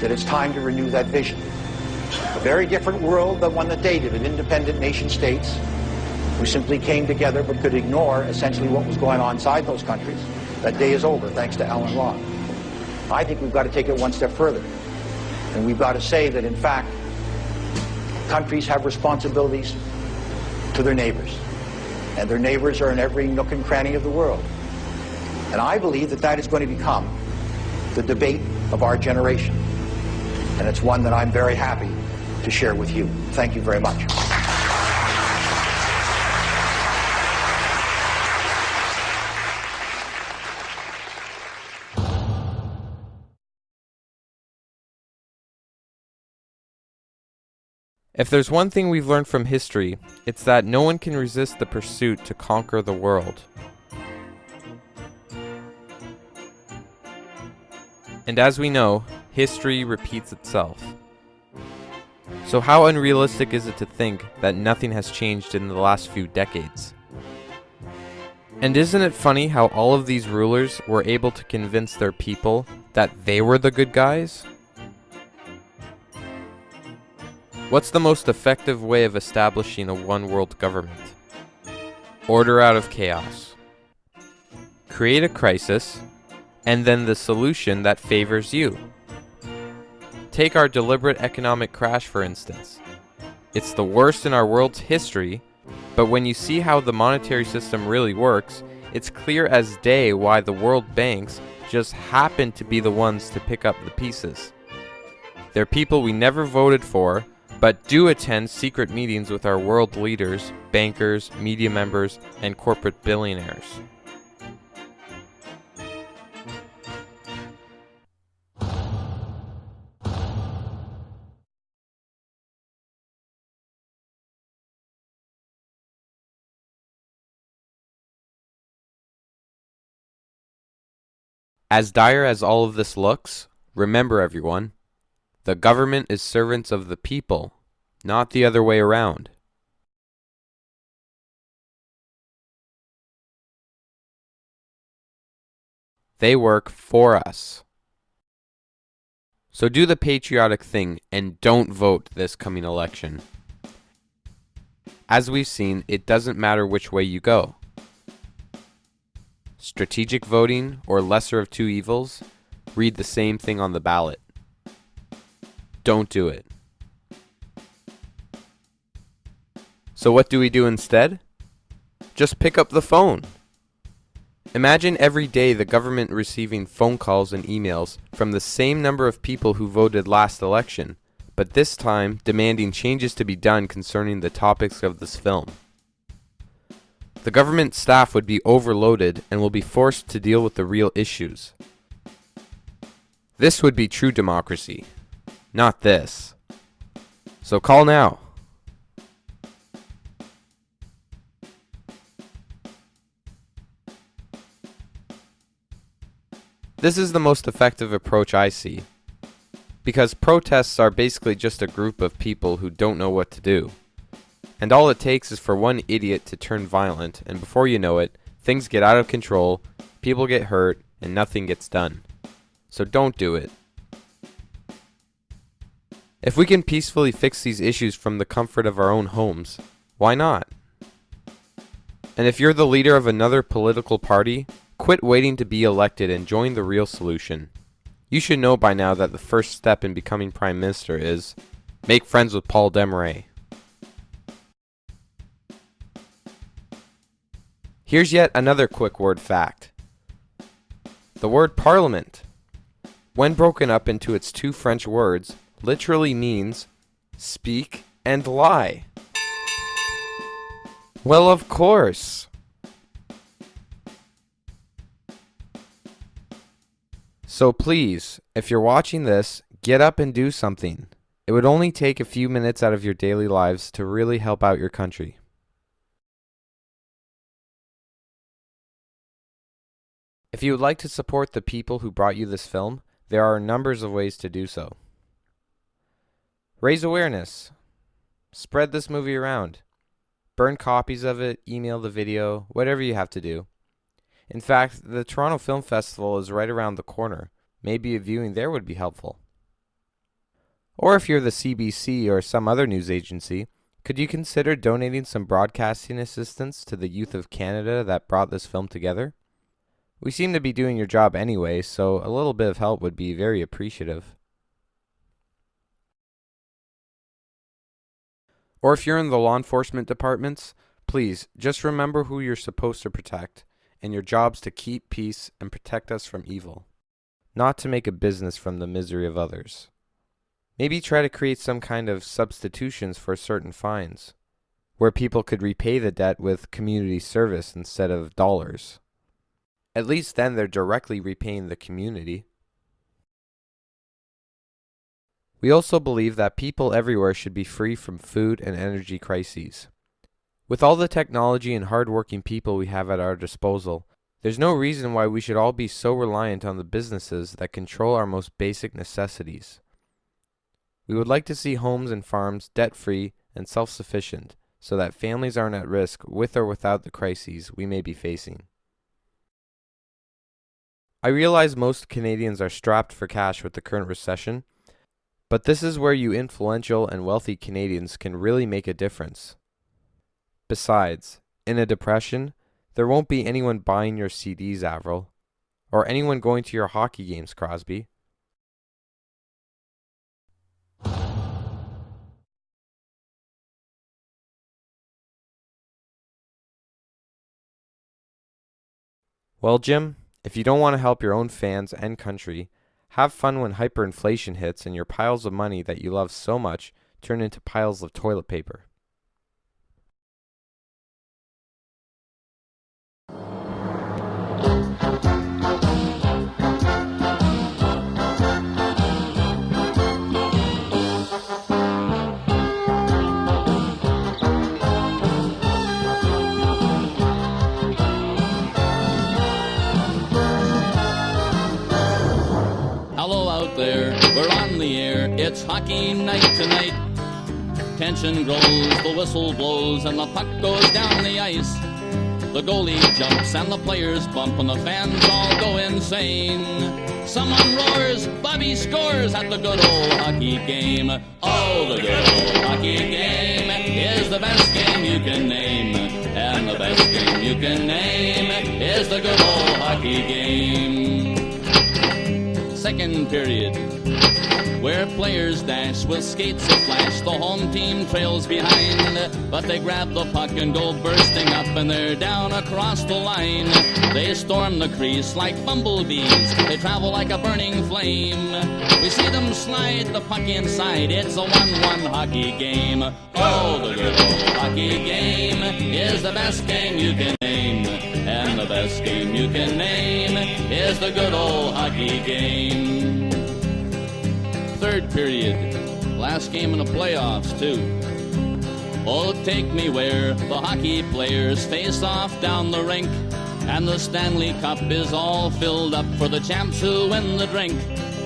that it's time to renew that vision. A very different world than one that dated of independent nation states who simply came together but could ignore essentially what was going on inside those countries. That day is over, thanks to Alan Locke. I think we've got to take it one step further. And we've got to say that, in fact, countries have responsibilities to their neighbors. And their neighbors are in every nook and cranny of the world. And I believe that that is going to become the debate of our generation. And it's one that I'm very happy to share with you. Thank you very much. If there's one thing we've learned from history, it's that no one can resist the pursuit to conquer the world. And as we know, history repeats itself. So how unrealistic is it to think that nothing has changed in the last few decades? And isn't it funny how all of these rulers were able to convince their people that they were the good guys? What's the most effective way of establishing a one-world government? Order out of chaos. Create a crisis, and then the solution that favors you. Take our deliberate economic crash, for instance. It's the worst in our world's history, but when you see how the monetary system really works, it's clear as day why the world banks just happen to be the ones to pick up the pieces. They're people we never voted for, but do attend secret meetings with our world leaders, bankers, media members, and corporate billionaires. As dire as all of this looks, remember everyone, the government is servants of the people, not the other way around. They work for us. So do the patriotic thing and don't vote this coming election. As we've seen, it doesn't matter which way you go. Strategic voting or lesser of two evils, read the same thing on the ballot. Don't do it. So what do we do instead? Just pick up the phone. Imagine every day the government receiving phone calls and emails from the same number of people who voted last election, but this time demanding changes to be done concerning the topics of this film. The government staff would be overloaded and will be forced to deal with the real issues. This would be true democracy. Not this. So call now. This is the most effective approach I see, because protests are basically just a group of people who don't know what to do. And all it takes is for one idiot to turn violent, and before you know it, things get out of control, people get hurt, and nothing gets done. So don't do it. If we can peacefully fix these issues from the comfort of our own homes, why not? And if you're the leader of another political party, quit waiting to be elected and join the real solution. You should know by now that the first step in becoming Prime Minister is make friends with Paul Desmarais. Here's yet another quick word fact. The word parliament, when broken up into its two French words, literally means speak and lie. Well, of course. So please, if you're watching this, get up and do something. It would only take a few minutes out of your daily lives to really help out your country. If you would like to support the people who brought you this film, there are numbers of ways to do so. Raise awareness. Spread this movie around. Burn copies of it, email the video, whatever you have to do. In fact, the Toronto Film Festival is right around the corner. Maybe a viewing there would be helpful. Or if you're the CBC or some other news agency, could you consider donating some broadcasting assistance to the youth of Canada that brought this film together? We seem to be doing your job anyway, so a little bit of help would be very appreciative. Or if you're in the law enforcement departments, please just remember who you're supposed to protect, and your job's to keep peace and protect us from evil, not to make a business from the misery of others. Maybe try to create some kind of substitutions for certain fines, where people could repay the debt with community service instead of dollars. At least then they're directly repaying the community. We also believe that people everywhere should be free from food and energy crises. With all the technology and hard-working people we have at our disposal, there's no reason why we should all be so reliant on the businesses that control our most basic necessities. We would like to see homes and farms debt-free and self-sufficient, so that families aren't at risk with or without the crises we may be facing. I realize most Canadians are strapped for cash with the current recession, but this is where you influential and wealthy Canadians can really make a difference. Besides, in a depression, there won't be anyone buying your CDs, Avril, or anyone going to your hockey games, Crosby. Well, Jim, if you don't want to help your own fans and country, have fun when hyperinflation hits and your piles of money that you love so much turn into piles of toilet paper. We're on the air, it's hockey night tonight. Tension grows, the whistle blows, and the puck goes down the ice. The goalie jumps and the players bump and the fans all go insane. Someone roars, Bobby scores at the good old hockey game. Oh, the good old hockey game is the best game you can name. And the best game you can name is the good old hockey game. Second period, where players dash with skates aflash. The home team trails behind, but they grab the puck and go bursting up, and they're down across the line. They storm the crease like bumblebees. They travel like a burning flame. We see them slide the puck inside. It's a 1-1 hockey game. Oh, the good old hockey game is the best game you can name. And the best game you can name is the good old hockey game. Third period, last game in the playoffs too. Oh, take me where the hockey players face off down the rink, and the Stanley Cup is all filled up for the champs who win the drink.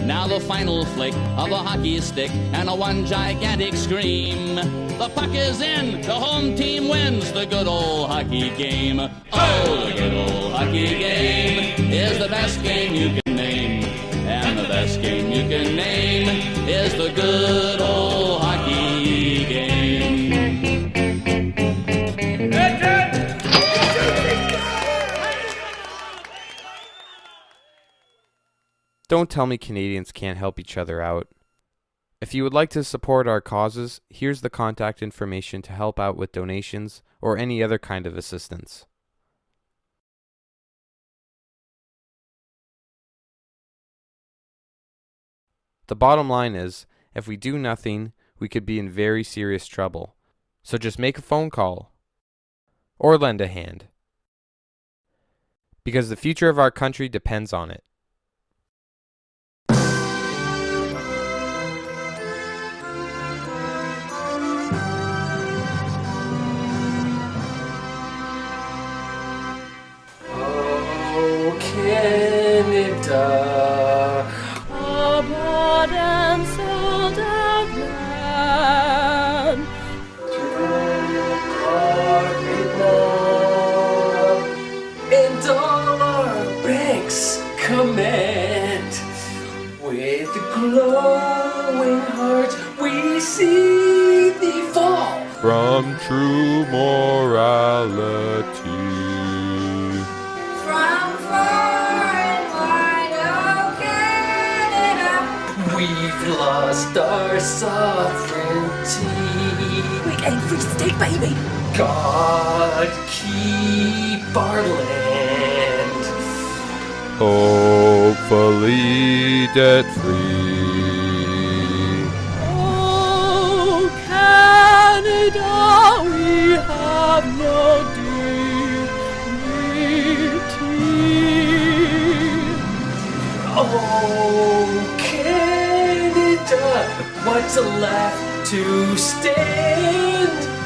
Now the final flick of a hockey stick and a one gigantic scream. The puck is in, the home team wins the good old hockey game. Oh, the good old hockey game is the best game you can name. And the best game you can name is the good old hockey game. Don't tell me Canadians can't help each other out. If you would like to support our causes, here's the contact information to help out with donations or any other kind of assistance. The bottom line is, if we do nothing, we could be in very serious trouble. So just make a phone call or lend a hand, because the future of our country depends on it. Oh, Canada, a broad and sold out land. and all our banks come some true morality. From far and wide, oh Canada, We've lost our sovereignty. We ain't free state, baby. God keep our land. Hopefully debt-free. Oh, Canada, we have no dignity. Oh, Canada, what's left to stand?